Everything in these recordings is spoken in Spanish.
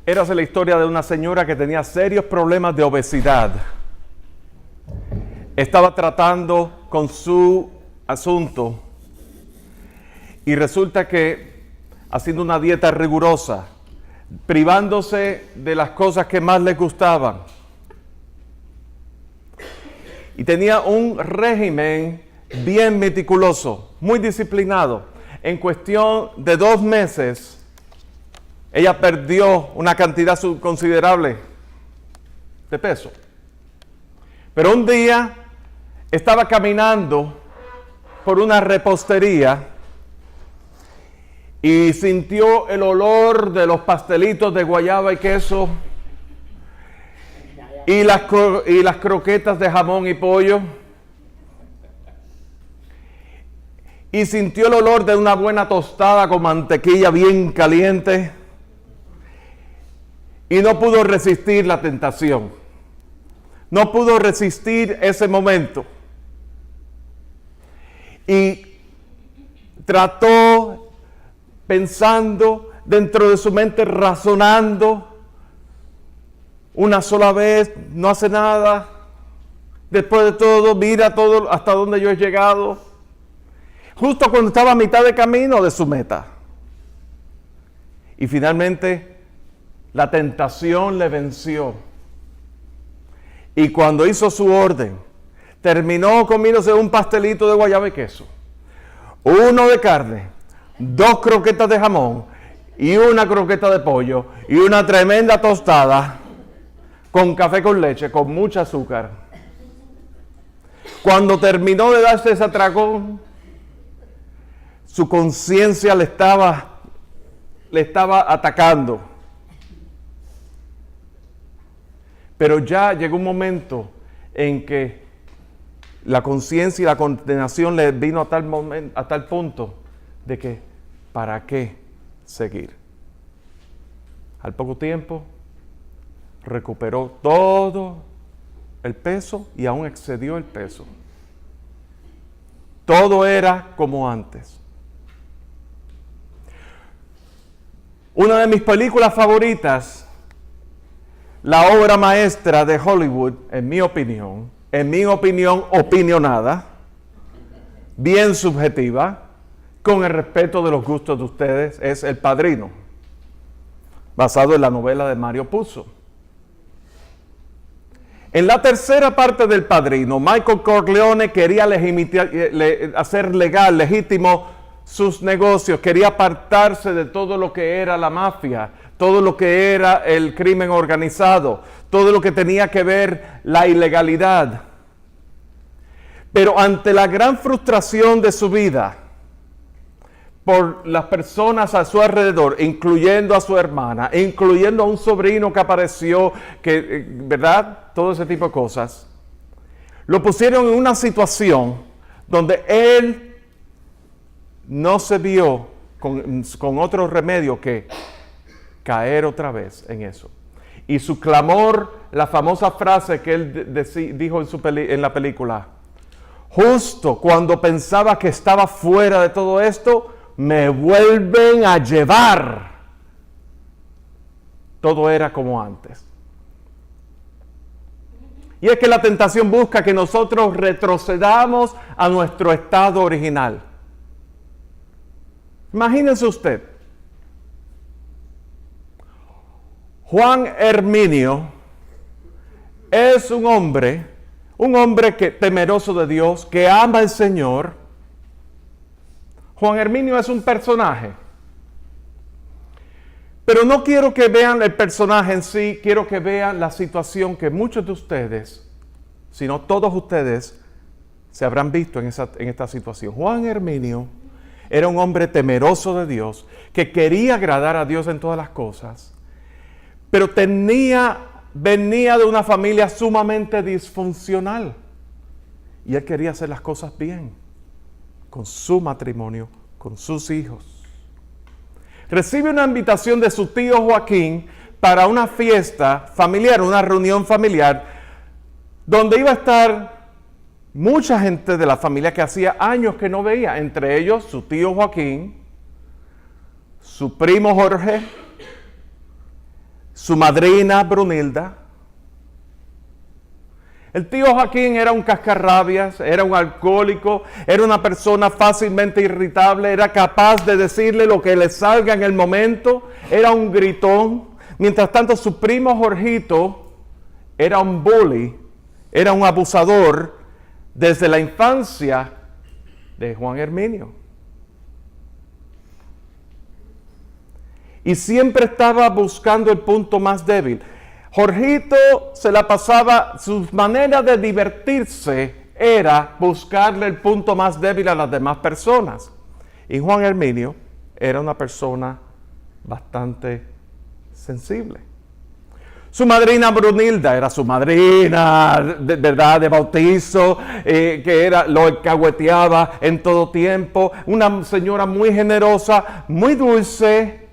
érase la historia de una señora que tenía serios problemas de obesidad. Estaba tratando con su asunto y resulta que haciendo una dieta rigurosa, privándose de las cosas que más le gustaban, y tenía un régimen bien meticuloso, muy disciplinado. En cuestión de 2 meses, ella perdió una cantidad considerable de peso. Pero un día estaba caminando por una repostería y sintió el olor de los pastelitos de guayaba y queso y las croquetas de jamón y pollo. Y sintió el olor de una buena tostada con mantequilla bien caliente. Y no pudo resistir la tentación. No pudo resistir ese momento. Y trató, pensando dentro de su mente, razonando. Una sola vez, no hace nada. Después de todo, mira todo hasta donde yo he llegado. Justo cuando estaba a mitad de camino de su meta. Y finalmente, la tentación le venció. Y cuando hizo su orden, terminó comiéndose un pastelito de guayaba y queso, 1 de carne, 2 croquetas de jamón y 1 croqueta de pollo y una tremenda tostada con café con leche, con mucho azúcar. Cuando terminó de darse ese atracón, su conciencia le estaba atacando. Pero ya llegó un momento en que la conciencia y la condenación le vino a tal punto de que, ¿para qué seguir? Al poco tiempo, recuperó todo el peso y aún excedió el peso. Todo era como antes. Una de mis películas favoritas, la obra maestra de Hollywood, en mi opinión opinionada, bien subjetiva, con el respeto de los gustos de ustedes, es El Padrino, basado en la novela de Mario Puzo. En la tercera parte del Padrino, Michael Corleone quería hacer legítimo sus negocios, quería apartarse de todo lo que era la mafia, todo lo que era el crimen organizado, todo lo que tenía que ver la ilegalidad. Pero ante la gran frustración de su vida por las personas a su alrededor, incluyendo a su hermana, incluyendo a un sobrino que apareció, ¿verdad? Todo ese tipo de cosas, lo pusieron en una situación donde él no se vio con otro remedio que caer otra vez en eso. Y su clamor, la famosa frase que él dijo en la película, justo cuando pensaba que estaba fuera de todo esto, me vuelven a llevar. Todo era como antes. Y es que la tentación busca que nosotros retrocedamos a nuestro estado original. Imagínense usted, Juan Herminio es un hombre temeroso de Dios, que ama al Señor. Juan Herminio es un personaje. Pero no quiero que vean el personaje en sí, quiero que vean la situación que muchos de ustedes, si no todos ustedes, se habrán visto en esta situación. Juan Herminio era un hombre temeroso de Dios, que quería agradar a Dios en todas las cosas, pero venía de una familia sumamente disfuncional. Y él quería hacer las cosas bien, con su matrimonio, con sus hijos. Recibe una invitación de su tío Joaquín para una fiesta familiar, una reunión familiar, donde iba a estar mucha gente de la familia que hacía años que no veía, entre ellos su tío Joaquín, su primo Jorge, su madrina Brunilda. El tío Joaquín era un cascarrabias, era un alcohólico, era una persona fácilmente irritable, era capaz de decirle lo que le salga en el momento, era un gritón. Mientras tanto, su primo Jorgito era un bully, era un abusador desde la infancia de Juan Herminio. Y siempre estaba buscando el punto más débil. Jorgito se la pasaba, su manera de divertirse era buscarle el punto más débil a las demás personas. Y Juan Herminio era una persona bastante sensible. Su madrina Brunilda era su madrina, ¿verdad?, de bautizo, que lo alcahueteaba en todo tiempo. Una señora muy generosa, muy dulce,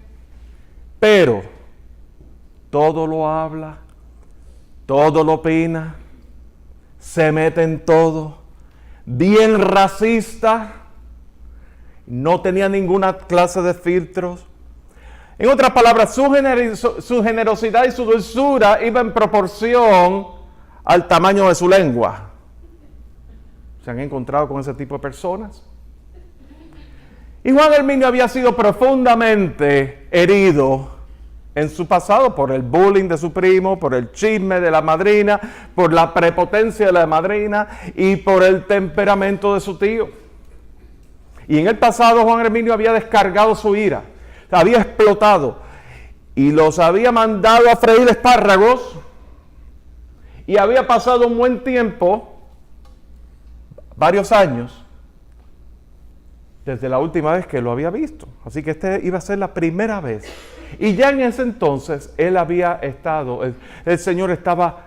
pero todo lo habla, todo lo opina, se mete en todo, bien racista, no tenía ninguna clase de filtros. En otras palabras, su generosidad y su dulzura iba en proporción al tamaño de su lengua. ¿Se han encontrado con ese tipo de personas? Y Juan Herminio había sido profundamente herido en su pasado por el bullying de su primo, por el chisme de la madrina, por la prepotencia de la madrina y por el temperamento de su tío. Y en el pasado Juan Herminio había descargado su ira, había explotado y los había mandado a freír espárragos y había pasado un buen tiempo, varios años, desde la última vez que lo había visto. Así que esta iba a ser la primera vez. Y ya en ese entonces él había estado, el Señor estaba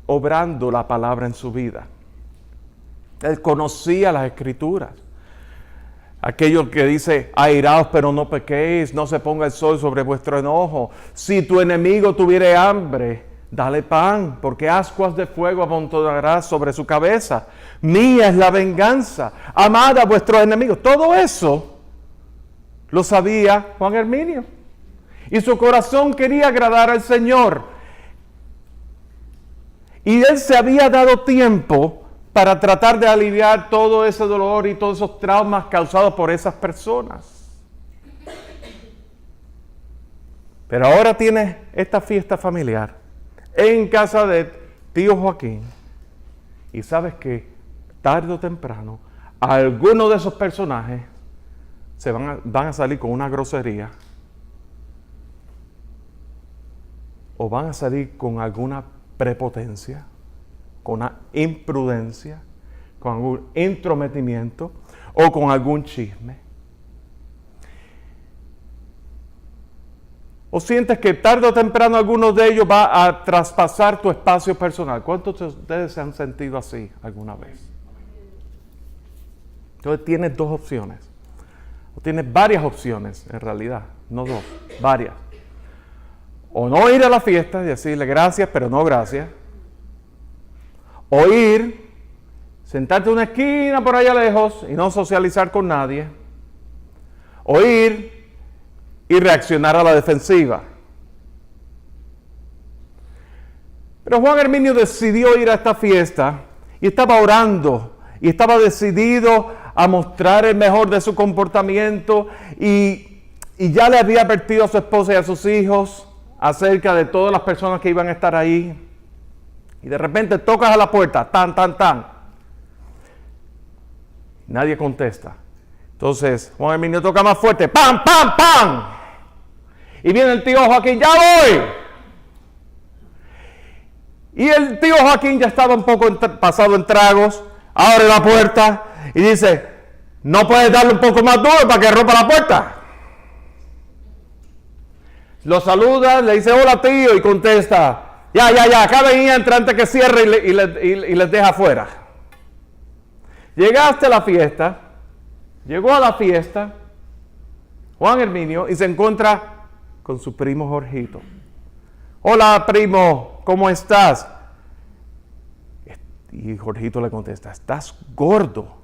obrando la palabra en su vida. Él conocía las Escrituras. Aquello que dice, airaos pero no pequéis, no se ponga el sol sobre vuestro enojo. Si tu enemigo tuviere hambre, dale pan, porque ascuas de fuego amontonarás sobre su cabeza. Mía es la venganza, amad a vuestros enemigos. Todo eso lo sabía Juan Herminio. Y su corazón quería agradar al Señor. Y él se había dado tiempo para tratar de aliviar todo ese dolor y todos esos traumas causados por esas personas. Pero ahora tiene esta fiesta familiar en casa de tío Joaquín. Y sabes que tarde o temprano, algunos de esos personajes van a salir con una grosería. O van a salir con alguna prepotencia, con una imprudencia, con algún intrometimiento o con algún chisme. ¿O sientes que tarde o temprano alguno de ellos va a traspasar tu espacio personal? ¿Cuántos de ustedes se han sentido así alguna vez? Entonces tienes dos opciones. O tienes varias opciones en realidad, no dos, varias. O no ir a la fiesta y decirle gracias, pero no gracias. O ir, sentarte en una esquina por allá lejos y no socializar con nadie. O ir y reaccionar a la defensiva. Pero Juan Herminio decidió ir a esta fiesta y estaba orando y estaba decidido a mostrar el mejor de su comportamiento y ya le había advertido a su esposa y a sus hijos acerca de todas las personas que iban a estar ahí. Y de repente tocas a la puerta, tan, tan, tan. Nadie contesta. Entonces Juan Herminio toca más fuerte, ¡pam, pam, pam! Y viene el tío Joaquín, ¡ya voy! Y el tío Joaquín ya estaba un poco pasado en tragos, abre la puerta y dice, ¿no puedes darle un poco más duro para que rompa la puerta? Lo saluda, le dice, hola tío, y contesta, ya, acá venía, entra antes que cierre y les deja afuera. Llegaste a la fiesta, llegó a la fiesta, Juan Herminio, y se encuentra con su primo Jorgito. Hola primo, ¿cómo estás? Y Jorgito le contesta, estás gordo.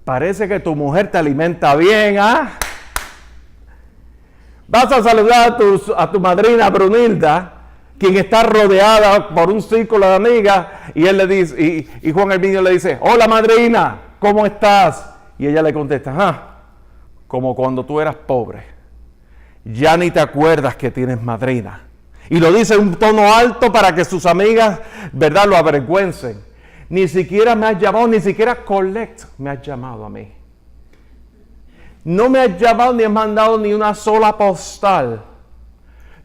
Parece que tu mujer te alimenta bien, ¿ah? Vas a saludar a tu madrina Brunilda, quien está rodeada por un círculo de amigas, y él le dice, y Juan Herminio le dice, hola madrina, ¿cómo estás? Y ella le contesta, como cuando tú eras pobre, ya ni te acuerdas que tienes madrina. Y lo dice en un tono alto para que sus amigas, ¿verdad?, lo avergüencen. Ni siquiera me has llamado, ni siquiera collect me has llamado a mí. No me has llamado ni has mandado ni una sola postal.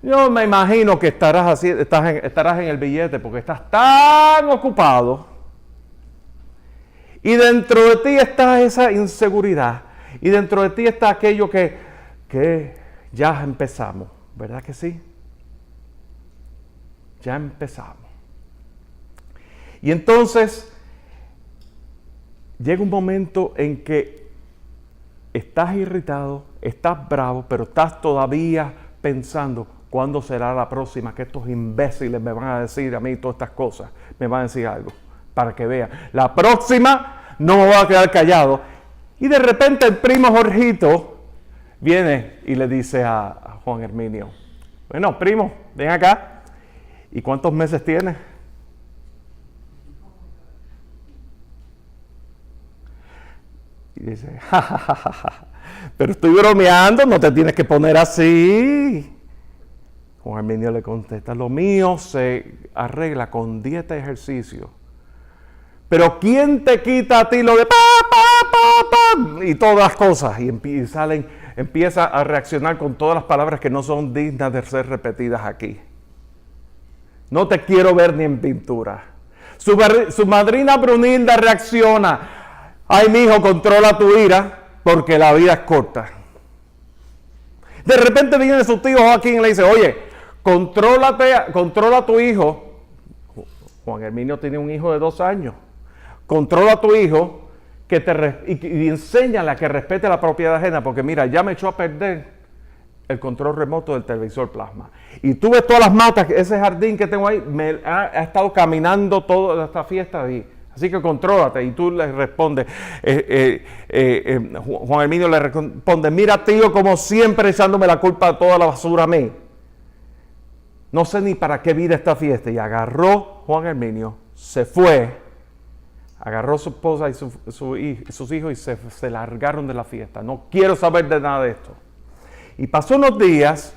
Yo me imagino que estarás en el billete porque estás tan ocupado. Y dentro de ti está esa inseguridad. Y dentro de ti está aquello que ya empezamos. ¿Verdad que sí? Ya empezamos. Y entonces llega un momento en que estás irritado, estás bravo, pero estás todavía pensando, ¿cuándo será la próxima que estos imbéciles me van a decir a mí todas estas cosas? Me van a decir algo, para que vean. La próxima no me voy a quedar callado. Y de repente el primo Jorgito viene y le dice a Juan Herminio, bueno, primo, ven acá. ¿Y cuántos meses tienes? Y dice, pero estoy bromeando, no te tienes que poner así. Juan Herminio le contesta, lo mío se arregla con dieta y ejercicio. Pero ¿quién te quita a ti lo de y todas las cosas? Y empieza a reaccionar con todas las palabras que no son dignas de ser repetidas aquí. No te quiero ver ni en pintura. Su madrina Brunilda reacciona. Ay, mijo, controla tu ira, porque la vida es corta. De repente viene su tío Joaquín y le dice, oye, controla a tu hijo. Juan Herminio tiene un hijo de 2 años. Controla a tu hijo y enséñale a que respete la propiedad ajena, porque mira, ya me echó a perder el control remoto del televisor plasma. Y tú ves todas las matas, ese jardín que tengo ahí, ha estado caminando toda esta fiesta ahí. Así que contrólate. Y tú le respondes, Juan Herminio le responde, mira tío, como siempre echándome la culpa de toda la basura a mí. No sé ni para qué vine esta fiesta. Y agarró Juan Herminio, se fue, agarró a su esposa y sus hijos y se largaron de la fiesta. No quiero saber de nada de esto. Y pasó unos días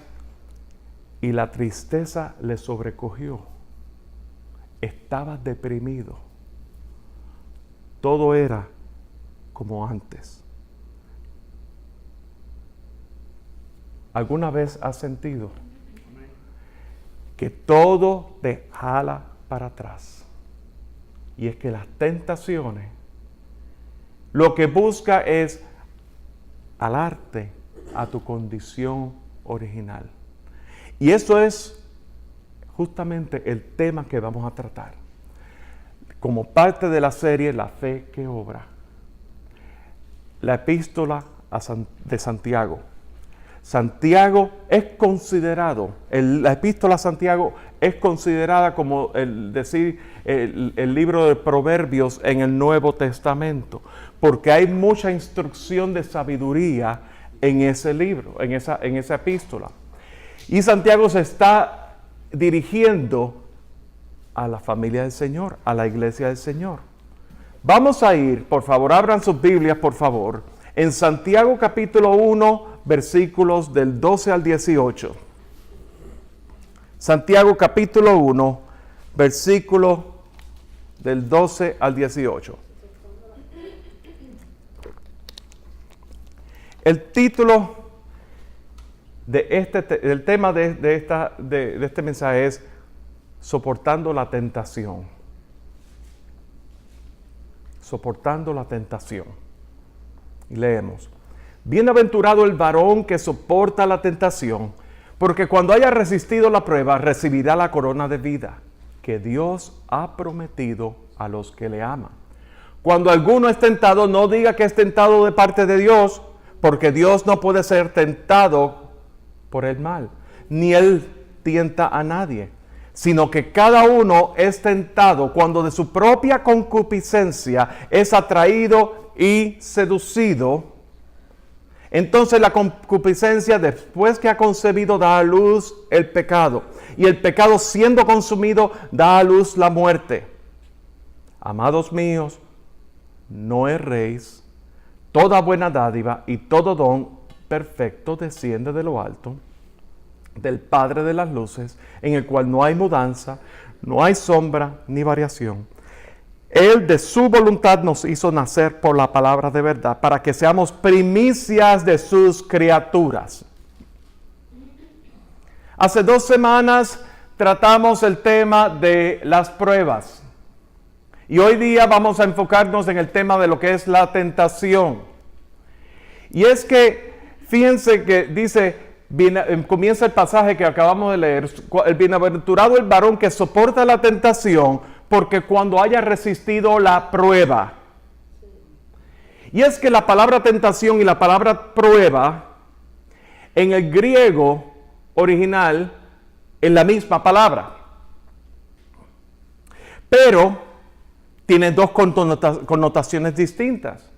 y la tristeza le sobrecogió. Estaba deprimido. Todo era como antes. ¿Alguna vez has sentido que todo te jala para atrás? Y es que las tentaciones lo que busca es alarte a tu condición original. Y eso es justamente el tema que vamos a tratar. Como parte de la serie La Fe que Obra. La epístola de Santiago. Santiago es considerado, la epístola a Santiago es considerada como el libro de Proverbios en el Nuevo Testamento, porque hay mucha instrucción de sabiduría en ese libro, en esa epístola. Y Santiago se está dirigiendo a la familia del Señor, a la iglesia del Señor. Vamos a ir, por favor, abran sus Biblias, por favor, en Santiago capítulo 1, versículos del 12 al 18. Santiago capítulo 1, versículo del 12 al 18. El título del tema de este mensaje es Soportando la tentación. Soportando la tentación. Y leemos. Bienaventurado el varón que soporta la tentación, porque cuando haya resistido la prueba, recibirá la corona de vida que Dios ha prometido a los que le aman. Cuando alguno es tentado, no diga que es tentado de parte de Dios, porque Dios no puede ser tentado por el mal, ni Él tienta a nadie, sino que cada uno es tentado cuando de su propia concupiscencia es atraído y seducido. Entonces la concupiscencia, después que ha concebido, da a luz el pecado. Y el pecado, siendo consumido, da a luz la muerte. Amados míos, no erréis. Toda buena dádiva y todo don perfecto desciende de lo alto, del Padre de las luces, en el cual no hay mudanza, no hay sombra ni variación. Él de su voluntad nos hizo nacer por la palabra de verdad, para que seamos primicias de sus criaturas. Hace 2 semanas tratamos el tema de las pruebas. Y hoy día vamos a enfocarnos en el tema de lo que es la tentación. Y es que, fíjense que dice, comienza el pasaje que acabamos de leer, el bienaventurado el varón que soporta la tentación, porque cuando haya resistido la prueba. Y es que la palabra tentación y la palabra prueba, en el griego original, es la misma palabra. Pero tiene 2 connotaciones distintas.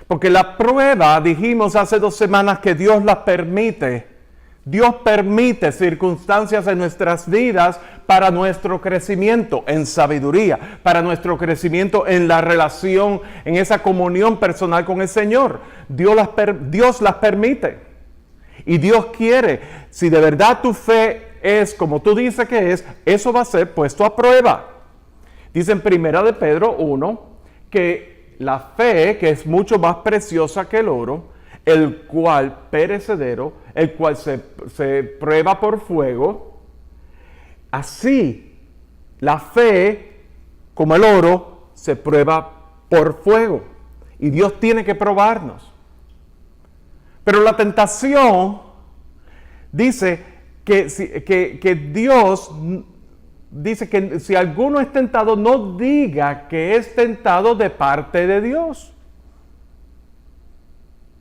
Porque la prueba, dijimos hace 2 semanas que Dios la permite. Dios permite circunstancias en nuestras vidas para nuestro crecimiento en sabiduría, para nuestro crecimiento en la relación, en esa comunión personal con el Señor. Dios las permite. Y Dios quiere, si de verdad tu fe es como tú dices que es, eso va a ser puesto a prueba. Dice en 1 de Pedro 1 que la fe, que es mucho más preciosa que el oro, el cual perecedero, el cual se prueba por fuego, así la fe, como el oro, se prueba por fuego. Y Dios tiene que probarnos. Pero la tentación dice que Dios dice que si alguno es tentado, no diga que es tentado de parte de Dios.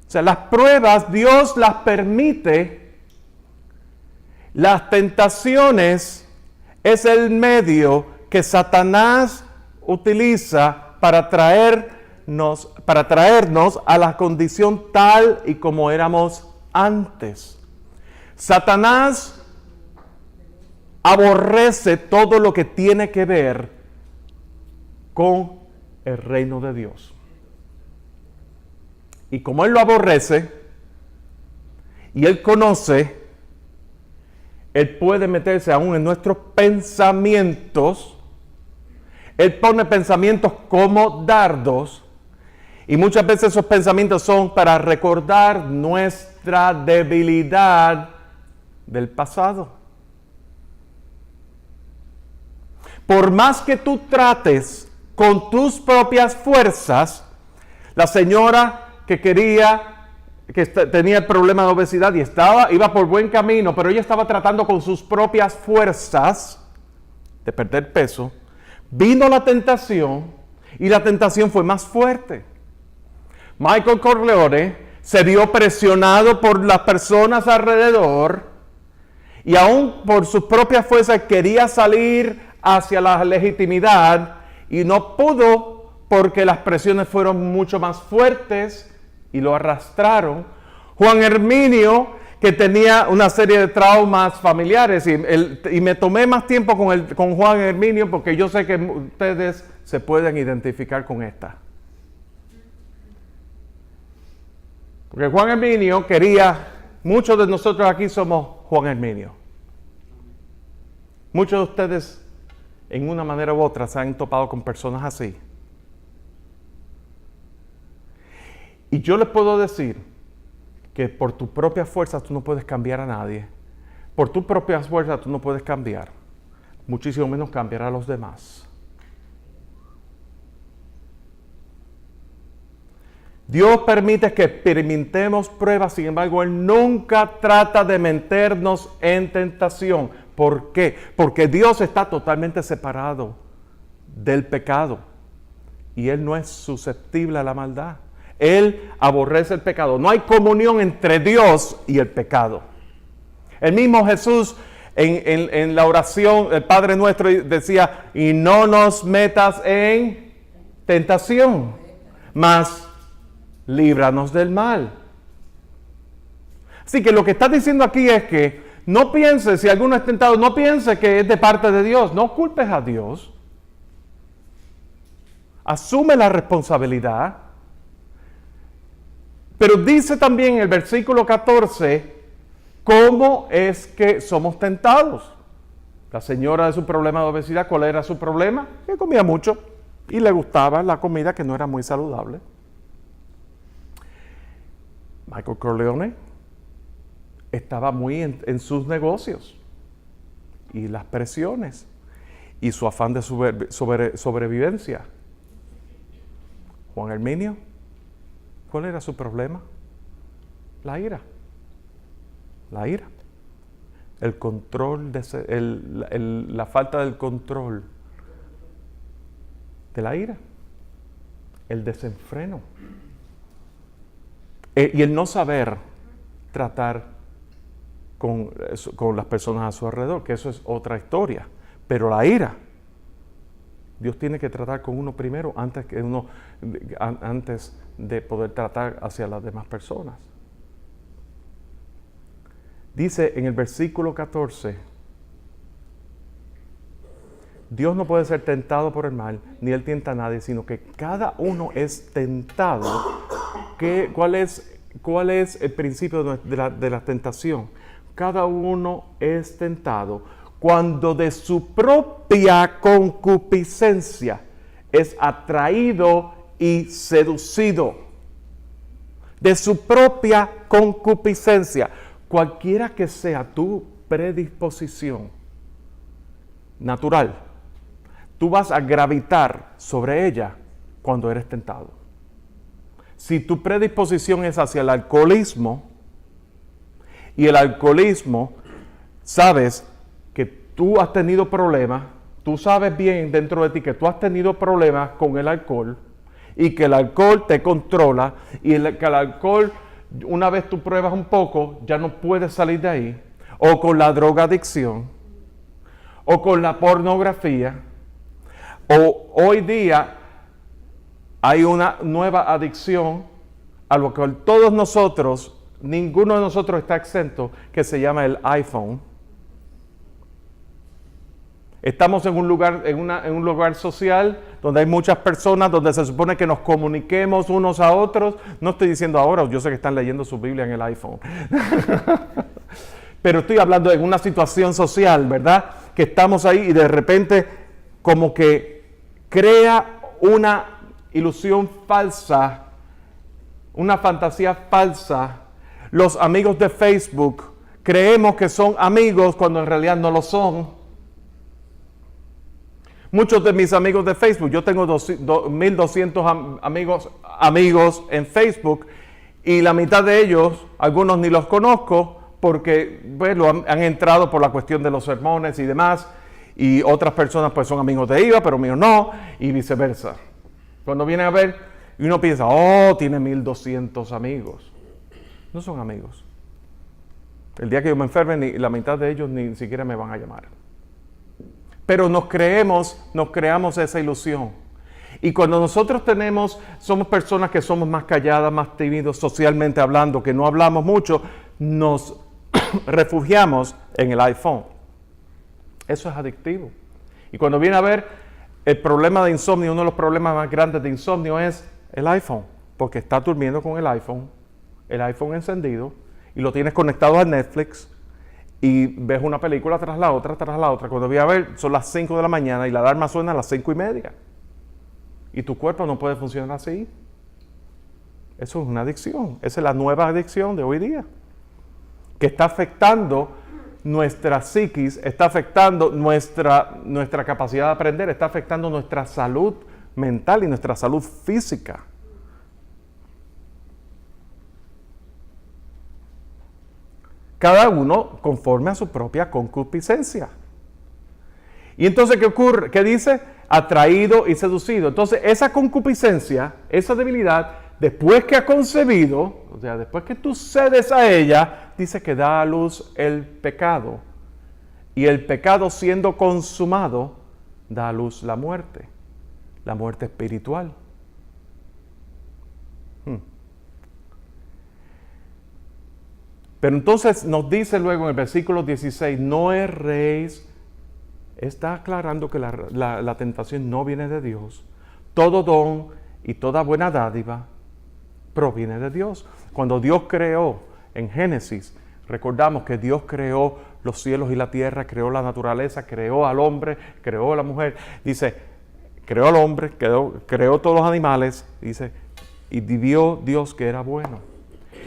O sea, las pruebas Dios las permite. Las tentaciones es el medio que Satanás utiliza para traernos a la condición tal y como éramos antes. Satanás aborrece todo lo que tiene que ver con el reino de Dios. Y como Él lo aborrece y Él conoce, Él puede meterse aún en nuestros pensamientos. Él pone pensamientos como dardos y muchas veces esos pensamientos son para recordar nuestra debilidad del pasado. Por más que tú trates con tus propias fuerzas, la señora que tenía el problema de obesidad y iba por buen camino, pero ella estaba tratando con sus propias fuerzas de perder peso, vino la tentación y la tentación fue más fuerte. Michael Corleone se vio presionado por las personas alrededor y aún por sus propias fuerzas quería salir hacia la legitimidad y no pudo porque las presiones fueron mucho más fuertes y lo arrastraron. Juan Herminio, que tenía una serie de traumas familiares, y me tomé más tiempo con Juan Herminio porque yo sé que ustedes se pueden identificar con esta. Porque Juan Herminio muchos de nosotros aquí somos Juan Herminio. Muchos de ustedes en una manera u otra se han topado con personas así. Y yo les puedo decir que por tus propias fuerzas tú no puedes cambiar a nadie. Por tus propias fuerzas tú no puedes cambiar. Muchísimo menos cambiar a los demás. Dios permite que experimentemos pruebas, sin embargo, Él nunca trata de meternos en tentación. ¿Por qué? Porque Dios está totalmente separado del pecado y Él no es susceptible a la maldad. Él aborrece el pecado. No hay comunión entre Dios y el pecado. El mismo Jesús en la oración, el Padre Nuestro decía, y no nos metas en tentación, mas líbranos del mal. Así que lo que está diciendo aquí es que no piense, si alguno es tentado, no piense que es de parte de Dios. No culpes a Dios. Asume la responsabilidad. Pero dice también en el versículo 14, ¿cómo es que somos tentados? La señora de su problema de obesidad, ¿cuál era su problema? Que comía mucho y le gustaba la comida que no era muy saludable. Michael Corleone estaba muy en sus negocios y las presiones y su afán de sobrevivencia. Juan Herminio, ¿cuál era su problema? La ira. La ira. El control, la falta del control de la ira. El desenfreno. Y el no saber tratar con las personas a su alrededor, que eso es otra historia. Pero la ira, Dios tiene que tratar con uno primero antes de poder tratar hacia las demás personas. Dice en el versículo 14, Dios no puede ser tentado por el mal, ni Él tienta a nadie, sino que cada uno es tentado. ¿Cuál es el principio de la tentación? Cada uno es tentado cuando de su propia concupiscencia es atraído y seducido. De su propia concupiscencia. Cualquiera que sea tu predisposición natural, tú vas a gravitar sobre ella cuando eres tentado. Si tu predisposición es hacia el alcoholismo, y el alcoholismo, sabes que tú has tenido problemas, tú sabes bien dentro de ti que tú has tenido problemas con el alcohol, y que el alcohol te controla, y que el alcohol, una vez tú pruebas un poco, ya no puedes salir de ahí, o con la drogadicción, o con la pornografía, o hoy día hay una nueva adicción a lo que todos nosotros, ninguno de nosotros está exento, que se llama el iPhone. Estamos en un lugar social donde hay muchas personas, donde se supone que nos comuniquemos unos a otros. No estoy diciendo ahora, yo sé que están leyendo su Biblia en el iPhone. Pero estoy hablando de una situación social, ¿verdad? Que estamos ahí y de repente como que crea una ilusión falsa, una fantasía falsa. Los amigos de Facebook creemos que son amigos cuando en realidad no lo son. Muchos de mis amigos de Facebook, yo tengo 1,200 amigos en Facebook y la mitad de ellos, algunos ni los conozco porque han entrado por la cuestión de los sermones y demás, y otras personas pues son amigos de IVA, pero míos no, y viceversa. Cuando vienen a ver, y uno piensa, tiene 1,200 amigos. No son amigos. El día que yo me enferme, la mitad de ellos ni siquiera me van a llamar. Pero nos creamos esa ilusión. Y cuando nosotros somos personas que somos más calladas, más tímidos, socialmente hablando, que no hablamos mucho, nos refugiamos en el iPhone. Eso es adictivo. Y cuando viene a ver, el problema de insomnio, uno de los problemas más grandes de insomnio es el iPhone. Porque estás durmiendo con el iPhone encendido, y lo tienes conectado a Netflix, y ves una película tras la otra. Cuando voy a ver, son las 5 de la mañana y la alarma suena a las 5:30. Y tu cuerpo no puede funcionar así. Eso es una adicción. Esa es la nueva adicción de hoy día. Que está afectando nuestra psiquis, está afectando nuestra capacidad de aprender, está afectando nuestra salud mental y nuestra salud física. Cada uno conforme a su propia concupiscencia. Y entonces, ¿qué ocurre? ¿Qué dice? Atraído y seducido. Entonces, esa concupiscencia, esa debilidad, después que ha concebido, o sea, después que tú cedes a ella, dice que da a luz el pecado. Y el pecado, siendo consumado, da a luz la muerte espiritual. Pero entonces nos dice luego en el versículo 16, no erréis. Está aclarando que la tentación no viene de Dios. Todo don y toda buena dádiva proviene de Dios. Cuando Dios creó en Génesis, recordamos que Dios creó los cielos y la tierra, creó la naturaleza, creó al hombre, creó a la mujer. Dice, creó al hombre, creó todos los animales, dice, y vio Dios que era bueno.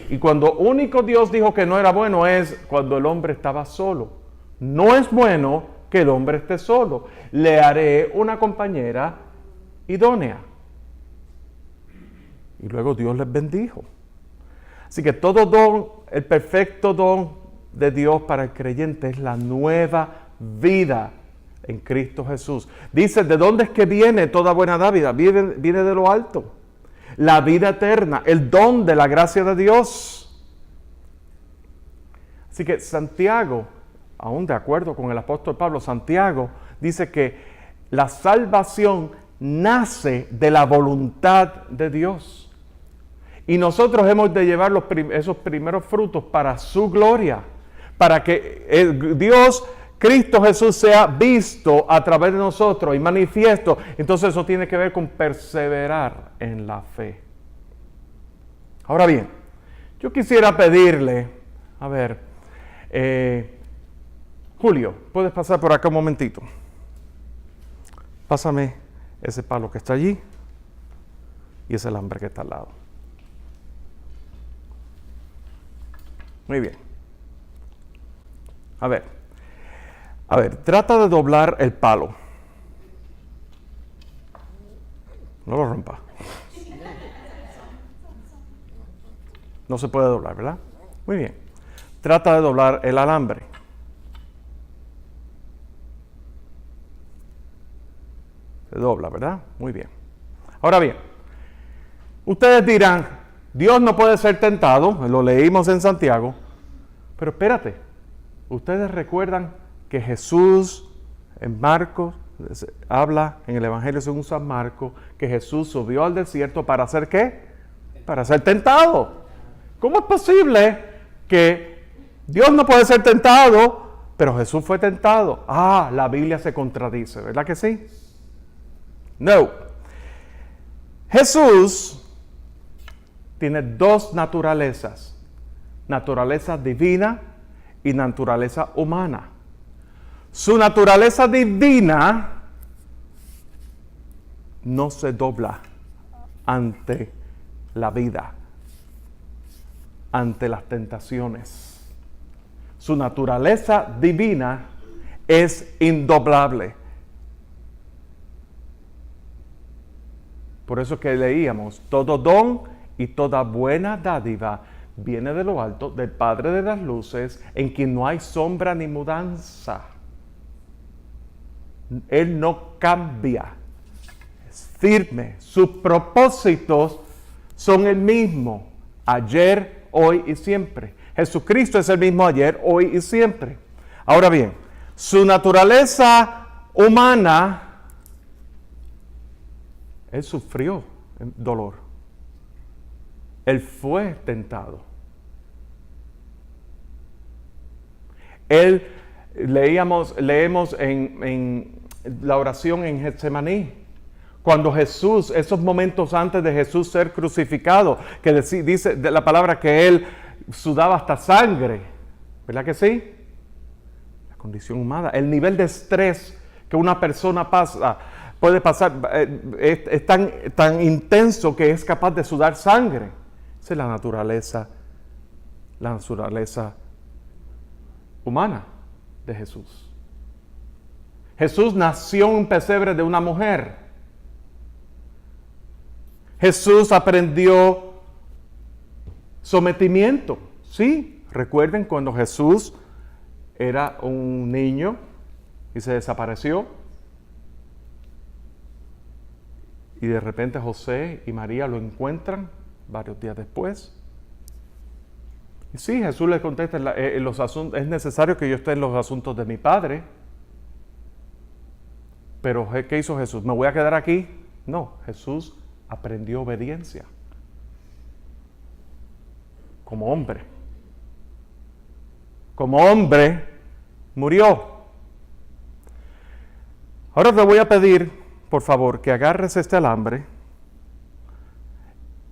Y cuando único Dios dijo que no era bueno es cuando el hombre estaba solo. No es bueno que el hombre esté solo. Le haré una compañera idónea. Y luego Dios les bendijo. Así que todo don, el perfecto don de Dios para el creyente es la nueva vida en Cristo Jesús. Dice, ¿de dónde es que viene toda buena dádiva? Viene de lo alto. La vida eterna, el don de la gracia de Dios. Así que Santiago, aún de acuerdo con el apóstol Pablo, Santiago dice que la salvación nace de la voluntad de Dios. Y nosotros hemos de llevar esos primeros frutos para su gloria, para que Dios, Cristo Jesús, sea visto a través de nosotros y manifiesto. Entonces eso tiene que ver con perseverar en la fe. Ahora bien, yo quisiera pedirle, a ver, Julio, ¿puedes pasar por acá un momentito? Pásame ese palo que está allí y ese alambre que está al lado. Muy bien. A ver, trata de doblar el palo. No lo rompa. No se puede doblar, ¿verdad? Muy bien. Trata de doblar el alambre. Se dobla, ¿verdad? Muy bien. Ahora bien, ustedes dirán, Dios no puede ser tentado, lo leímos en Santiago, pero espérate, ustedes recuerdan que Jesús en Marcos habla en el Evangelio según San Marcos que Jesús subió al desierto para hacer ¿qué? Para ser tentado. ¿Cómo es posible que Dios no puede ser tentado, pero Jesús fue tentado? La Biblia se contradice, ¿verdad que sí? No. Jesús tiene dos naturalezas, naturaleza divina y naturaleza humana. Su naturaleza divina no se dobla ante la vida, ante las tentaciones. Su naturaleza divina es indoblable. Por eso que leíamos, todo don y toda buena dádiva viene de lo alto, del Padre de las luces, en quien no hay sombra ni mudanza. Él no cambia, es firme. Sus propósitos son el mismo, ayer, hoy y siempre. Jesucristo es el mismo ayer, hoy y siempre. Ahora bien, su naturaleza humana, Él sufrió dolor. Él fue tentado. Leemos en la oración en Getsemaní, cuando Jesús, esos momentos antes de Jesús ser crucificado, que dice de la palabra que Él sudaba hasta sangre, ¿verdad que sí? La condición humana, el nivel de estrés que una persona puede pasar, es tan intenso que es capaz de sudar sangre. Esa es la naturaleza humana de Jesús. Jesús nació en un pesebre de una mujer. Jesús aprendió sometimiento. Sí, recuerden cuando Jesús era un niño y se desapareció. Y de repente José y María lo encuentran varios días después. Y sí, Jesús les contesta, es necesario que yo esté en los asuntos de mi Padre. Pero ¿qué hizo Jesús? ¿Me voy a quedar aquí? No, Jesús aprendió obediencia como hombre. como hombre, murió. Ahora te voy a pedir, por favor, que agarres este alambre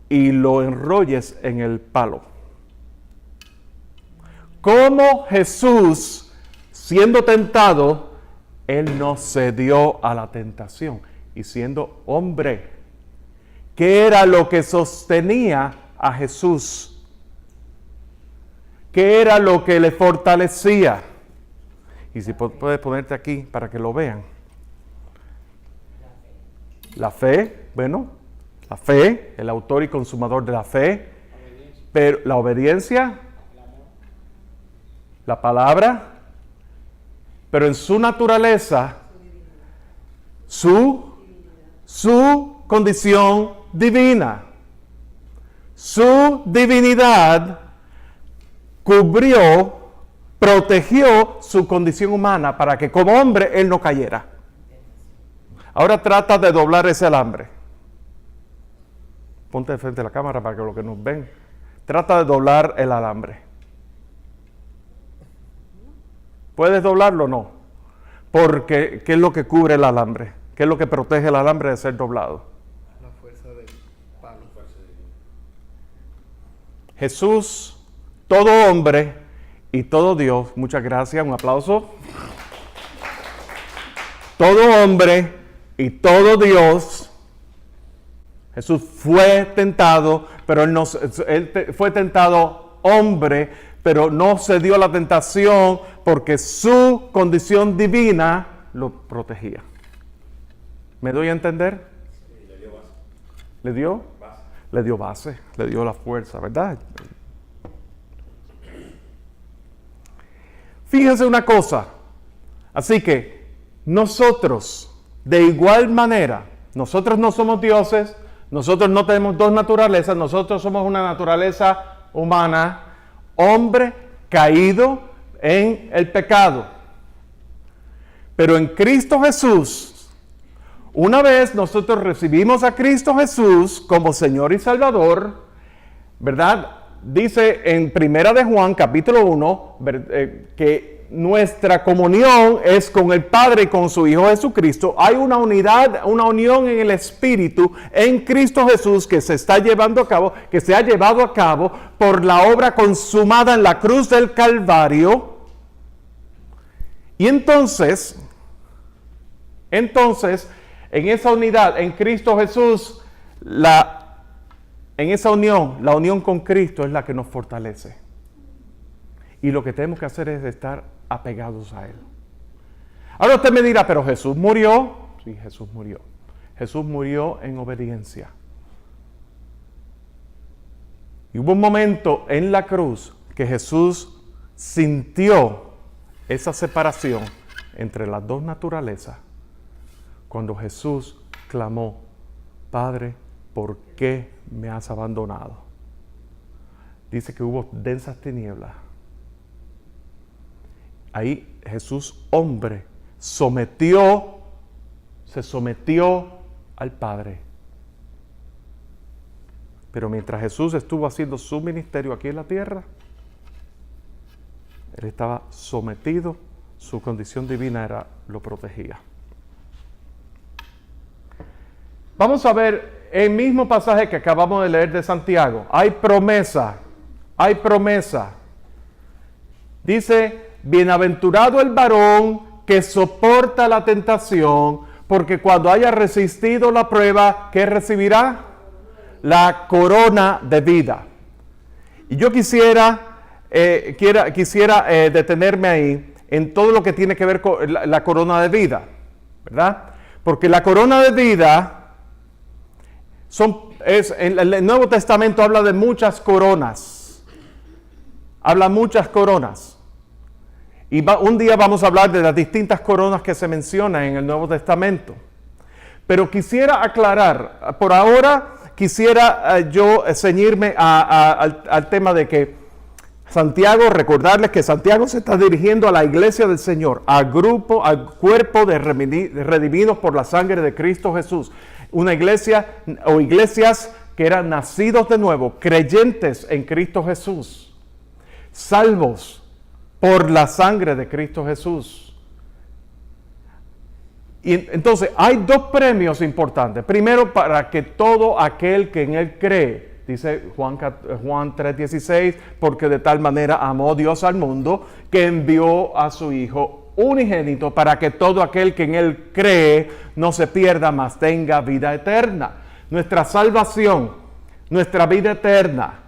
y lo enrolles en el palo. Como Jesús, siendo tentado, Él no cedió a la tentación. Y siendo hombre, ¿qué era lo que sostenía a Jesús? ¿Qué era lo que le fortalecía? Y si puedes ponerte aquí para que lo vean. La fe, bueno, la fe, el autor y consumador de la fe, pero la obediencia, la palabra, pero en su naturaleza, su condición divina, su divinidad cubrió, protegió su condición humana para que como hombre él no cayera. Ahora trata de doblar ese alambre. Ponte de frente a la cámara para que los que nos ven. Trata de doblar el alambre. ¿Puedes doblarlo o no? Porque, ¿qué es lo que cubre el alambre? ¿Qué es lo que protege el alambre de ser doblado? La fuerza del palo. Jesús, todo hombre y todo Dios. Muchas gracias, un aplauso. Todo hombre y todo Dios. Jesús fue tentado, pero él fue tentado hombre, pero no cedió a la tentación porque su condición divina lo protegía. ¿Me doy a entender? Sí, le dio base. ¿Le dio? Base. Le dio base, le dio la fuerza, ¿verdad? Fíjense una cosa. Así que nosotros, de igual manera, nosotros no somos dioses, nosotros no tenemos dos naturalezas, nosotros somos una naturaleza humana, hombre caído en el pecado. Pero en Cristo Jesús, una vez nosotros recibimos a Cristo Jesús como Señor y Salvador, ¿verdad? Dice en Primera de Juan, capítulo 1, que nuestra comunión es con el Padre y con su Hijo Jesucristo. Hay una unidad, una unión en el Espíritu en Cristo Jesús que se está llevando a cabo, que se ha llevado a cabo por la obra consumada en la cruz del Calvario. Y entonces, en esa unidad, en Cristo Jesús, en esa unión, la unión con Cristo es la que nos fortalece. Y lo que tenemos que hacer es estar apegados a Él. Ahora usted me dirá, pero Jesús murió. Sí, Jesús murió. Jesús murió en obediencia. Y hubo un momento en la cruz que Jesús sintió esa separación entre las dos naturalezas. Cuando Jesús clamó, Padre, ¿por qué me has abandonado? Dice que hubo densas tinieblas. Ahí Jesús, hombre, se sometió al Padre. Pero mientras Jesús estuvo haciendo su ministerio aquí en la tierra, Él estaba sometido, su condición divina lo protegía. Vamos a ver el mismo pasaje que acabamos de leer de Santiago. Hay promesa. Dice, bienaventurado el varón que soporta la tentación, porque cuando haya resistido la prueba, ¿qué recibirá? La corona de vida. Y yo quisiera detenerme ahí en todo lo que tiene que ver con la corona de vida, ¿verdad? Porque la corona de vida en el Nuevo Testamento habla de muchas coronas. Y un día vamos a hablar de las distintas coronas que se mencionan en el Nuevo Testamento. Pero quisiera aclarar, por ahora quisiera yo ceñirme al tema de que Santiago, recordarles que Santiago se está dirigiendo a la iglesia del Señor, al cuerpo de redimidos por la sangre de Cristo Jesús. Una iglesia o iglesias que eran nacidos de nuevo, creyentes en Cristo Jesús, salvos por la sangre de Cristo Jesús. Y entonces hay dos premios importantes. Primero, para que todo aquel que en Él cree, dice Juan 3:16, porque de tal manera amó Dios al mundo, que envió a su Hijo unigénito, para que todo aquel que en Él cree no se pierda, mas tenga vida eterna. Nuestra salvación, nuestra vida eterna,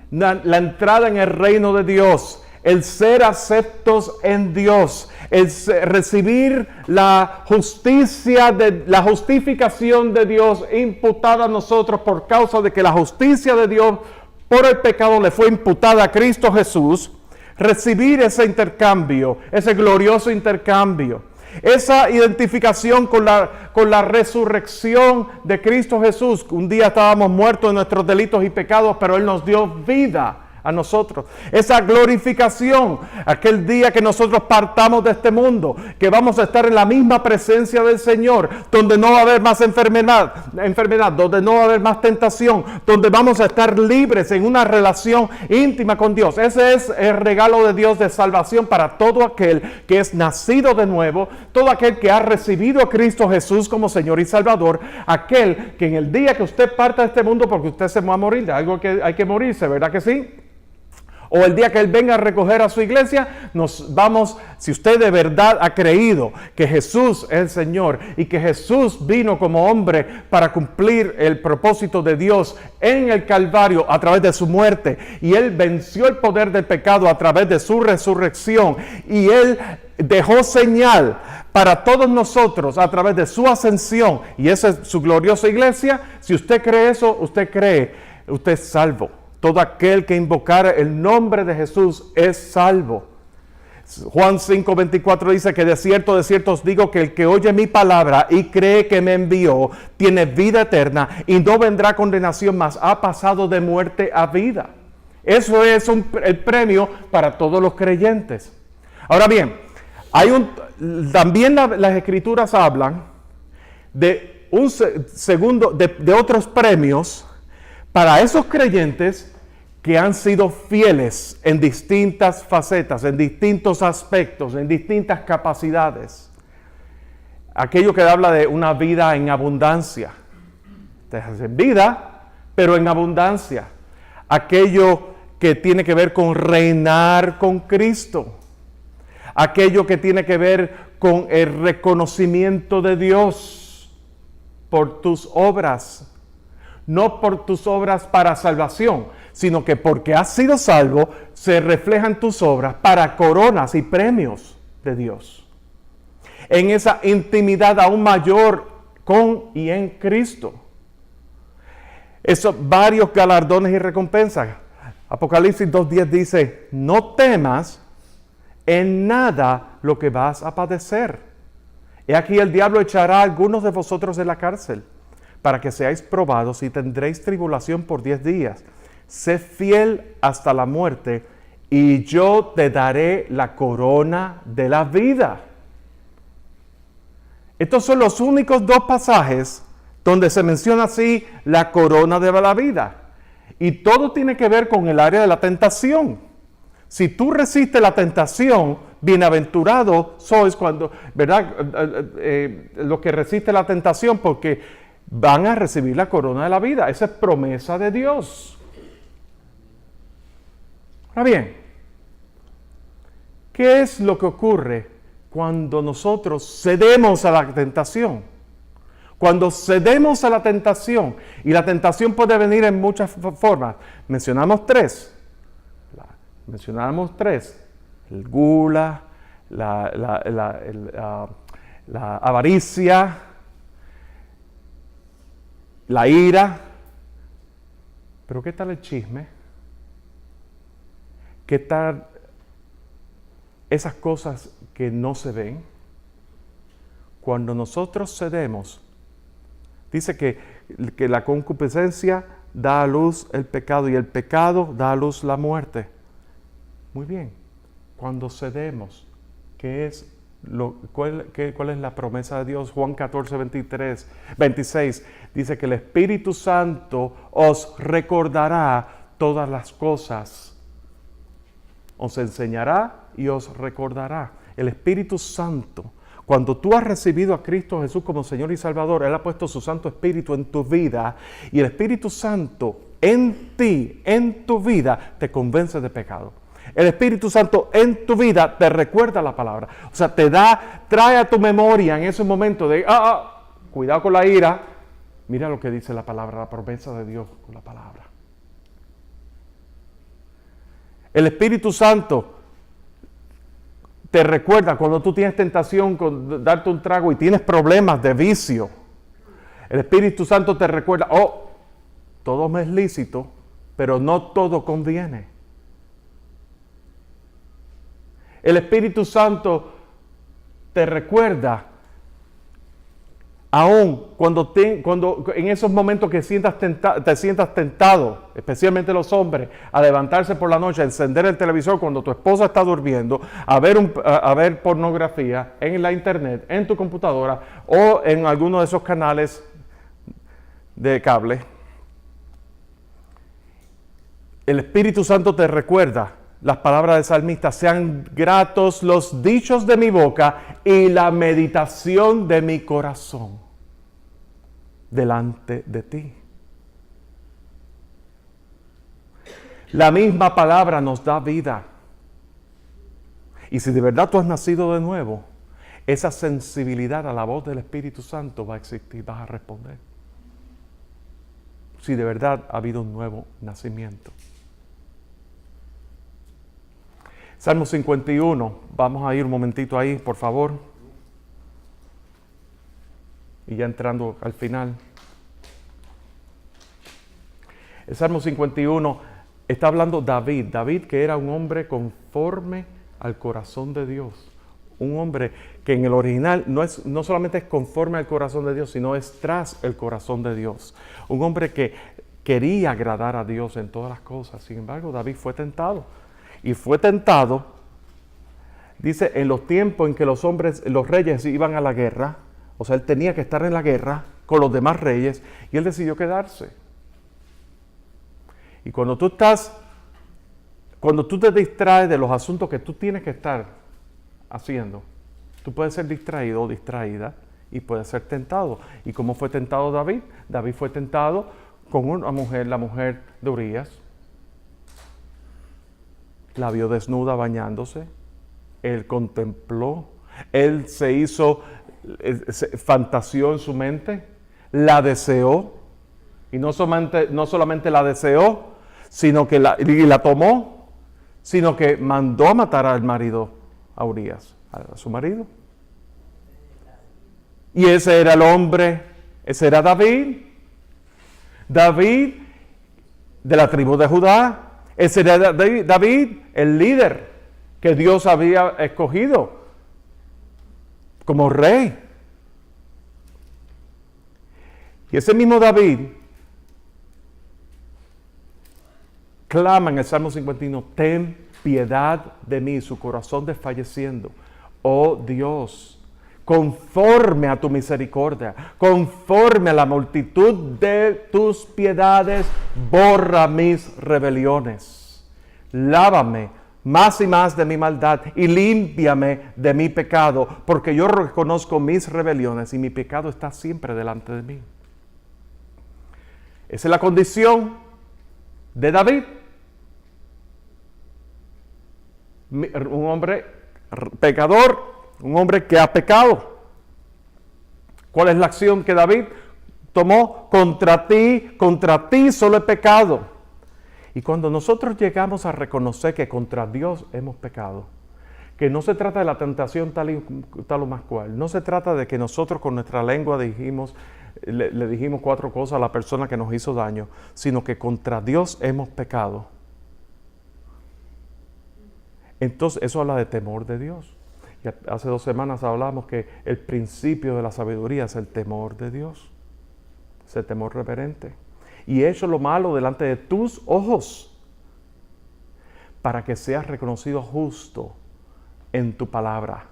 la entrada en el reino de Dios, el ser aceptos en Dios, el recibir la justicia, la justificación de Dios imputada a nosotros por causa de que la justicia de Dios por el pecado le fue imputada a Cristo Jesús. Recibir ese intercambio, ese glorioso intercambio, esa identificación con la resurrección de Cristo Jesús. Un día estábamos muertos en nuestros delitos y pecados, pero Él nos dio vida a nosotros. Esa glorificación, aquel día que nosotros partamos de este mundo, que vamos a estar en la misma presencia del Señor, donde no va a haber más enfermedad, donde no va a haber más tentación, donde vamos a estar libres en una relación íntima con Dios. Ese es el regalo de Dios de salvación para todo aquel que es nacido de nuevo, todo aquel que ha recibido a Cristo Jesús como Señor y Salvador, aquel que en el día que usted parta de este mundo, porque usted se va a morir, de algo que hay que morirse, ¿verdad que sí? O el día que Él venga a recoger a su iglesia, nos vamos, si usted de verdad ha creído que Jesús es el Señor y que Jesús vino como hombre para cumplir el propósito de Dios en el Calvario a través de su muerte, y Él venció el poder del pecado a través de su resurrección, y Él dejó señal para todos nosotros a través de su ascensión, y esa es su gloriosa iglesia. Si usted cree eso, usted es salvo. Todo aquel que invocara el nombre de Jesús es salvo. Juan 5:24 dice que de cierto os digo que el que oye mi palabra y cree que me envió, tiene vida eterna y no vendrá condenación, mas ha pasado de muerte a vida. Eso es el premio para todos los creyentes. Ahora bien, también las Escrituras hablan de de otros premios para esos creyentes que han sido fieles en distintas facetas, en distintos aspectos, en distintas capacidades. Aquello que habla de una vida en abundancia. En vida, pero en abundancia. Aquello que tiene que ver con reinar con Cristo. Aquello que tiene que ver con el reconocimiento de Dios por tus obras. No por tus obras para salvación, sino que porque has sido salvo, se reflejan tus obras para coronas y premios de Dios. En esa intimidad aún mayor con y en Cristo. Esos varios galardones y recompensas. Apocalipsis 2:10 dice, no temas en nada lo que vas a padecer. He aquí el diablo echará a algunos de vosotros en la cárcel, para que seáis probados y tendréis tribulación por 10 días. Sé fiel hasta la muerte y yo te daré la corona de la vida. Estos son los únicos dos pasajes donde se menciona así la corona de la vida. Y todo tiene que ver con el área de la tentación. Si tú resistes la tentación, bienaventurado sois cuando, ¿verdad? Los que resisten la tentación, porque van a recibir la corona de la vida. Esa es promesa de Dios. Ahora bien, ¿qué es lo que ocurre cuando nosotros cedemos a la tentación? Cuando cedemos a la tentación, y la tentación puede venir en muchas formas. Mencionamos tres. El gula, la avaricia, la ira. Pero ¿qué tal el chisme? ¿Qué tal esas cosas que no se ven? Cuando nosotros cedemos, dice que la concupiscencia da a luz el pecado y el pecado da a luz la muerte. Muy bien, cuando cedemos, ¿cuál es la promesa de Dios? Juan 14:26 dice que el Espíritu Santo os recordará todas las cosas. os enseñará y os recordará. El Espíritu Santo, cuando tú has recibido a Cristo Jesús como Señor y Salvador, Él ha puesto su Santo Espíritu en tu vida y el Espíritu Santo en ti, en tu vida, te convence de pecado. El Espíritu Santo en tu vida te recuerda la palabra. O sea, trae a tu memoria en ese momento de, cuidado con la ira. Mira lo que dice la palabra, la promesa de Dios con la palabra. El Espíritu Santo te recuerda cuando tú tienes tentación con darte un trago y tienes problemas de vicio. El Espíritu Santo te recuerda, todo me es lícito, pero no todo conviene. El Espíritu Santo te recuerda, aún cuando en esos momentos que te sientas tentado, especialmente los hombres, a levantarse por la noche, a encender el televisor cuando tu esposa está durmiendo, a ver pornografía en la internet, en tu computadora o en alguno de esos canales de cable. El Espíritu Santo te recuerda las palabras del salmista: sean gratos los dichos de mi boca y la meditación de mi corazón delante de ti. La misma palabra nos da vida. Y si de verdad tú has nacido de nuevo, esa sensibilidad a la voz del Espíritu Santo va a existir, vas a responder. Si de verdad ha habido un nuevo nacimiento. Salmo 51, vamos a ir un momentito ahí, por favor. Y ya entrando al final. El Salmo 51 está hablando David que era un hombre conforme al corazón de Dios. Un hombre que en el original no solamente es conforme al corazón de Dios, sino es tras el corazón de Dios. Un hombre que quería agradar a Dios en todas las cosas. Sin embargo, David fue tentado. Y fue tentado, dice, en los tiempos en que los reyes iban a la guerra. O sea, él tenía que estar en la guerra con los demás reyes y él decidió quedarse. Y cuando tú te distraes de los asuntos que tú tienes que estar haciendo, tú puedes ser distraído o distraída y puedes ser tentado. ¿Y cómo fue tentado David? David fue tentado con una mujer, la mujer de Urías. La vio desnuda bañándose. Él contempló. Él fantaseó en su mente. La deseó. Y no solamente la deseó, sino que la tomó, sino que mandó a matar al marido, a Urías, a su marido. Y ese era el hombre, ese era David. David de la tribu de Judá. Ese era David, el líder que Dios había escogido como rey. Y ese mismo David clama en el Salmo 51, ten piedad de mí, su corazón desfalleciendo. Oh Dios, conforme a tu misericordia, conforme a la multitud de tus piedades, borra mis rebeliones. Lávame más y más de mi maldad y límpiame de mi pecado, porque yo reconozco mis rebeliones y mi pecado está siempre delante de mí. Esa es la condición de David. Un hombre pecador, un hombre que ha pecado. ¿Cuál es la acción que David tomó? Contra ti solo he pecado. Y cuando nosotros llegamos a reconocer que contra Dios hemos pecado, que no se trata de la tentación tal o más cual, no se trata de que nosotros con nuestra lengua le dijimos 4 cosas a la persona que nos hizo daño, sino que contra Dios hemos pecado. Entonces eso habla de temor de Dios. Y hace 2 semanas hablamos que el principio de la sabiduría es el temor de Dios, es el temor reverente. Y he hecho lo malo delante de tus ojos, para que seas reconocido justo en tu palabra.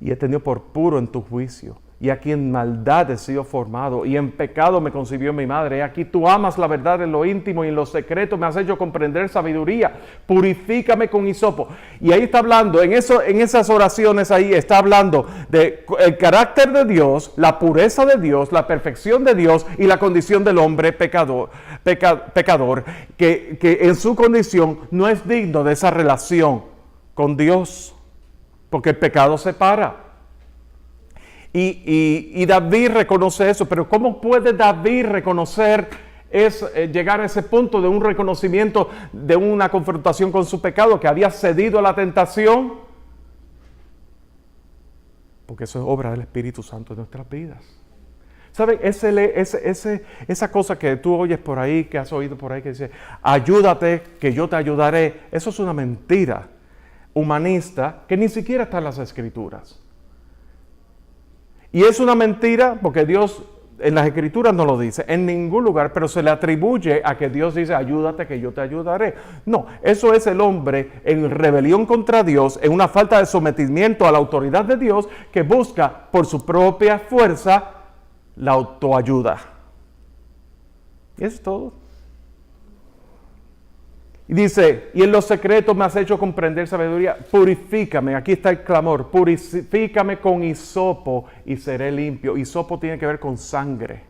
Y he tenido por puro en tu juicio. y aquí en maldad he sido formado, y en pecado me concibió mi madre. Aquí tú amas la verdad en lo íntimo y en lo secreto me has hecho comprender sabiduría. Purifícame con hisopo. Y ahí está hablando, en esas oraciones ahí está hablando de el carácter de Dios, la pureza de Dios, la perfección de Dios y la condición del hombre pecador, que en su condición no es digno de esa relación con Dios, porque el pecado separa. Y David reconoce eso, pero ¿cómo puede David reconocer llegar a ese punto de un reconocimiento, de una confrontación con su pecado, que había cedido a la tentación? Porque eso es obra del Espíritu Santo en nuestras vidas. ¿Saben? Esa cosa que tú oyes por ahí, que has oído por ahí, que dice, ayúdate, que yo te ayudaré. Eso es una mentira humanista que ni siquiera está en las Escrituras. Y es una mentira porque Dios en las Escrituras no lo dice, en ningún lugar, pero se le atribuye a que Dios dice, ayúdate que yo te ayudaré. No, eso es el hombre en rebelión contra Dios, en una falta de sometimiento a la autoridad de Dios, que busca por su propia fuerza la autoayuda. Y eso es todo. Y dice, y en los secretos me has hecho comprender sabiduría, purifícame, aquí está el clamor, purifícame con hisopo y seré limpio. Hisopo tiene que ver con sangre,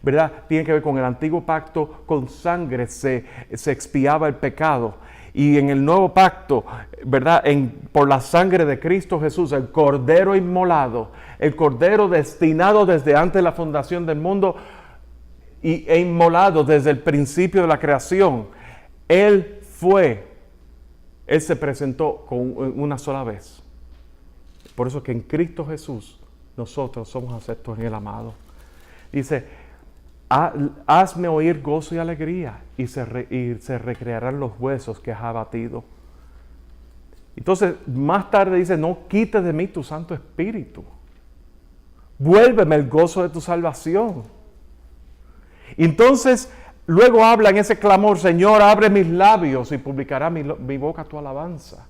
¿verdad? Tiene que ver con el antiguo pacto, con sangre se expiaba el pecado. Y en el nuevo pacto, ¿verdad? Por la sangre de Cristo Jesús, el Cordero inmolado, el Cordero destinado desde antes de la fundación del mundo e inmolado desde el principio de la creación. Él se presentó con una sola vez. Por eso que en Cristo Jesús nosotros somos aceptos en el amado. Dice, hazme oír gozo y alegría y se recrearán los huesos que has abatido. Entonces, más tarde dice, no quites de mí tu Santo Espíritu. Vuélveme el gozo de tu salvación. Entonces, luego habla en ese clamor, Señor, abre mis labios y publicará mi boca tu alabanza.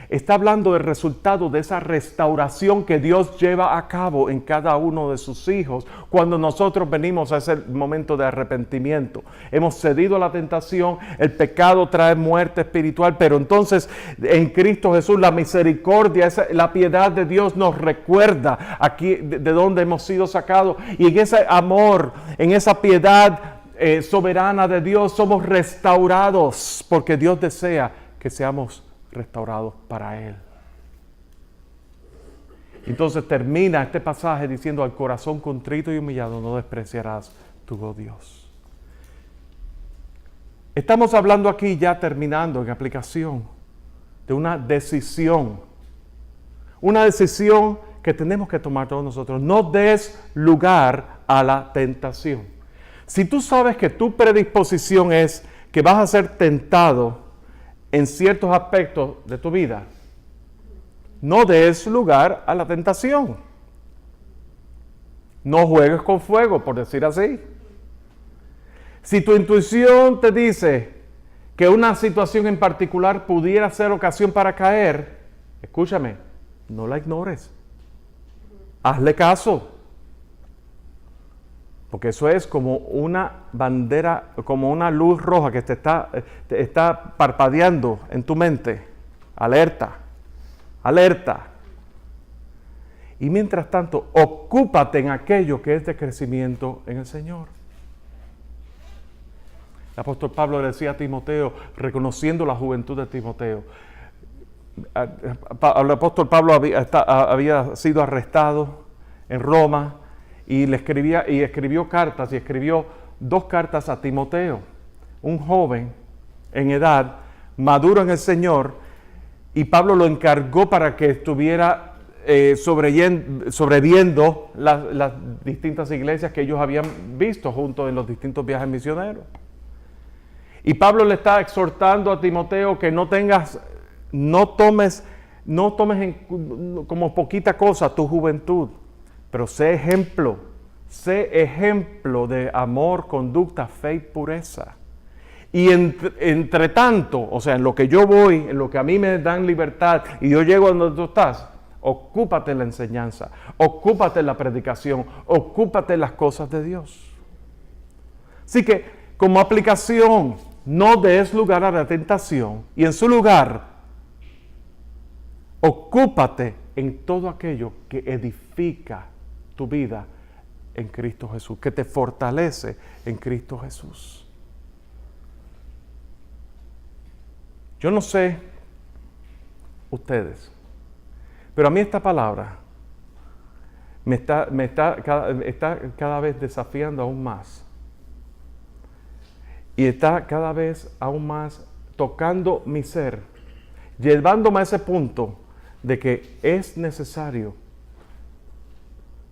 Está hablando del resultado de esa restauración que Dios lleva a cabo en cada uno de sus hijos cuando nosotros venimos a ese momento de arrepentimiento. Hemos cedido a la tentación, el pecado trae muerte espiritual, pero entonces en Cristo Jesús la misericordia, la piedad de Dios nos recuerda aquí de dónde hemos sido sacados, y en ese amor, en esa piedad soberana de Dios somos restaurados, porque Dios desea que seamos restaurados para Él. Entonces termina este pasaje diciendo, al corazón contrito y humillado no despreciarás tu, oh Dios. Estamos hablando aquí, ya terminando en aplicación, de una decisión que tenemos que tomar todos nosotros. No des lugar a la tentación. Si tú sabes que tu predisposición es que vas a ser tentado en ciertos aspectos de tu vida, no des lugar a la tentación. No juegues con fuego, por decir así. Si tu intuición te dice que una situación en particular pudiera ser ocasión para caer, escúchame, no la ignores. Hazle caso. Porque eso es como una bandera, como una luz roja que te está parpadeando en tu mente. Alerta, alerta. Y mientras tanto, ocúpate en aquello que es de crecimiento en el Señor. El apóstol Pablo le decía a Timoteo, reconociendo la juventud de Timoteo. El apóstol Pablo había sido arrestado en Roma, y escribió cartas, y escribió 2 cartas a Timoteo, un joven en edad, maduro en el Señor, y Pablo lo encargó para que estuviera sobreviendo las distintas iglesias que ellos habían visto juntos en los distintos viajes misioneros. Y Pablo le está exhortando a Timoteo que no tomes como poquita cosa tu juventud, pero sé ejemplo de amor, conducta, fe y pureza. Y entre tanto, o sea, en lo que yo voy, en lo que a mí me dan libertad y yo llego a donde tú estás, ocúpate en la enseñanza, ocúpate en la predicación, ocúpate en las cosas de Dios. Así que, como aplicación, no des lugar a la tentación y en su lugar, ocúpate en todo aquello que edifica tu vida en Cristo Jesús, que te fortalece en Cristo Jesús. Yo no sé ustedes, pero a mí esta palabra está cada vez desafiando aún más. Y está cada vez aún más tocando mi ser, llevándome a ese punto de que es necesario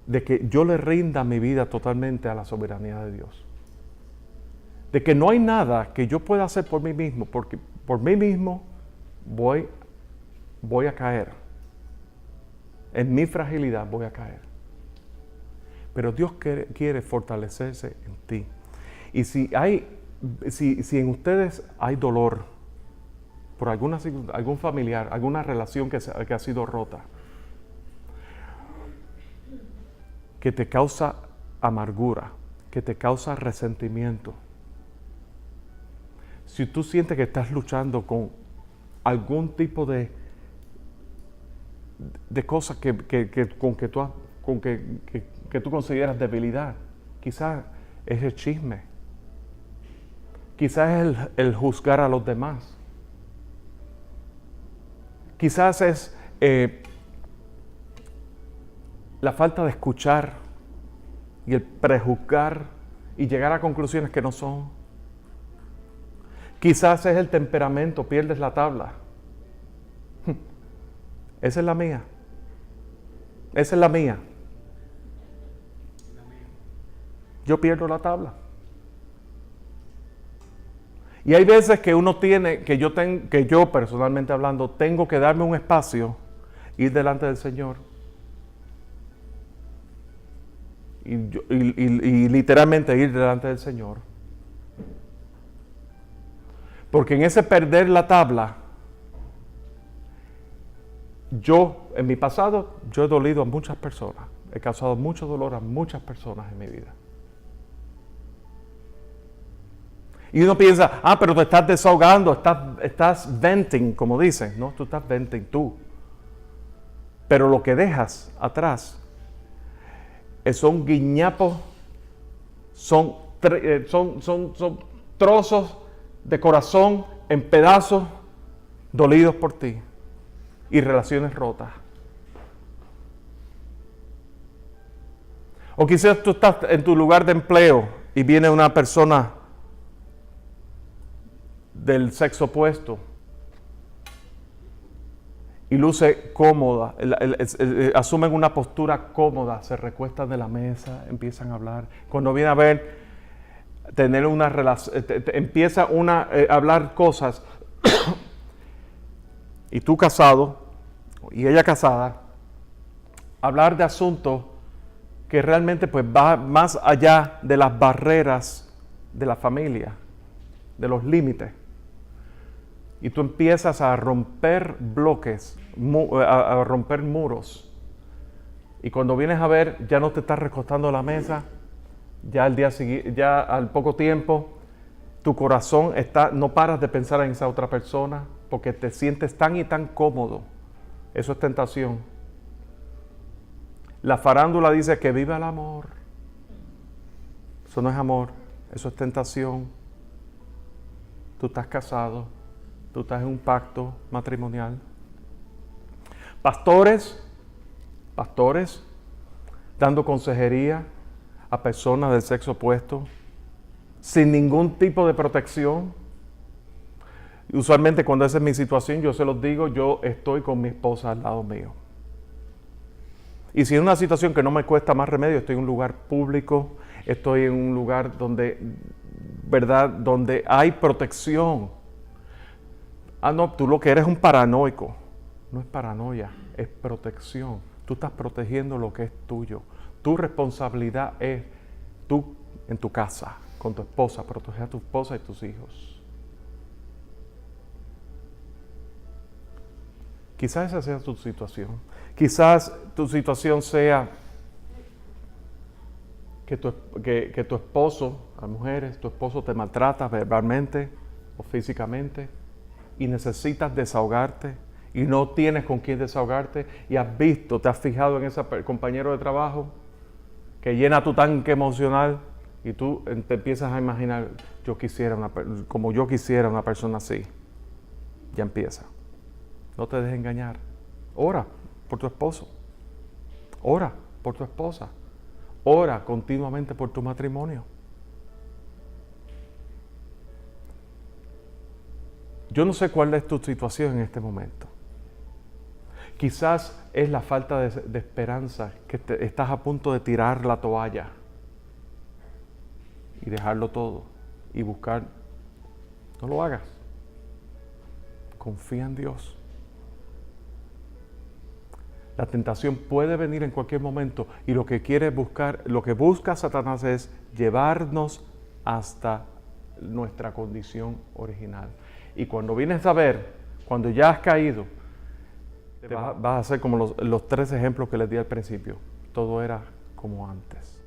de que yo le rinda mi vida totalmente a la soberanía de Dios. De que no hay nada que yo pueda hacer por mí mismo, porque por mí mismo voy a caer. En mi fragilidad voy a caer. Pero Dios quiere fortalecerse en ti. Y si en ustedes hay dolor por algún familiar, alguna relación que ha sido rota, que te causa amargura, que te causa resentimiento, si tú sientes que estás luchando con algún tipo de cosas que tú consideras debilidad, quizás es el chisme, quizás es el juzgar a los demás, quizás es la falta de escuchar y el prejuzgar y llegar a conclusiones que no son. Quizás es el temperamento, pierdes la tabla. Esa es la mía. Esa es la mía. Yo pierdo la tabla. Y hay veces que uno tiene, que yo personalmente hablando, tengo que darme un espacio, ir delante del Señor. Y literalmente ir delante del Señor. Porque en ese perder la tabla, en mi pasado, yo he dolido a muchas personas. He causado mucho dolor a muchas personas en mi vida. Y uno piensa, pero te estás desahogando, estás venting, como dicen. No, tú estás venting tú. Pero lo que dejas atrás son guiñapos, son trozos de corazón en pedazos dolidos por ti y relaciones rotas. O quizás tú estás en tu lugar de empleo y viene una persona del sexo opuesto y luce cómoda, asumen una postura cómoda, se recuestan de la mesa, empiezan a hablar. Cuando viene a ver, tener una relación, empieza a hablar cosas y tú casado y ella casada, hablar de asuntos que realmente pues va más allá de las barreras de la familia, de los límites. Y tú empiezas a romper bloques, a romper muros. Y cuando vienes a ver, ya no te estás recostando a la mesa, ya al día siguiente, ya al poco tiempo, tu corazón no paras de pensar en esa otra persona porque te sientes tan y tan cómodo. Eso es tentación. La farándula dice que viva el amor. Eso no es amor, eso es tentación. Tú estás casado, tú estás en un pacto matrimonial. Pastores, dando consejería a personas del sexo opuesto, sin ningún tipo de protección. Usualmente cuando esa es mi situación, yo se los digo, yo estoy con mi esposa al lado mío. Y si es una situación que no me cuesta más remedio, estoy en un lugar público, estoy en un lugar donde hay protección. No, tú lo que eres es un paranoico. No es paranoia, es protección. Tú estás protegiendo lo que es tuyo. Tu responsabilidad es tú en tu casa, con tu esposa, proteger a tu esposa y tus hijos. Quizás esa sea tu situación. Quizás tu situación sea que tu esposo, a mujeres, tu esposo te maltrata verbalmente o físicamente y necesitas desahogarte y no tienes con quién desahogarte y has visto, te has fijado en ese compañero de trabajo que llena tu tanque emocional y tú te empiezas a imaginar, como yo quisiera una persona así. Ya empieza. No te dejes engañar. Ora por tu esposo. Ora por tu esposa. Ora continuamente por tu matrimonio. Yo no sé cuál es tu situación en este momento. Quizás es la falta de esperanza, que estás a punto de tirar la toalla y dejarlo todo y buscar. No lo hagas. Confía en Dios. La tentación puede venir en cualquier momento y lo que busca Satanás es llevarnos hasta nuestra condición original. Y cuando vienes a ver, cuando ya has caído, vas a hacer como los 3 ejemplos que les di al principio. Todo era como antes.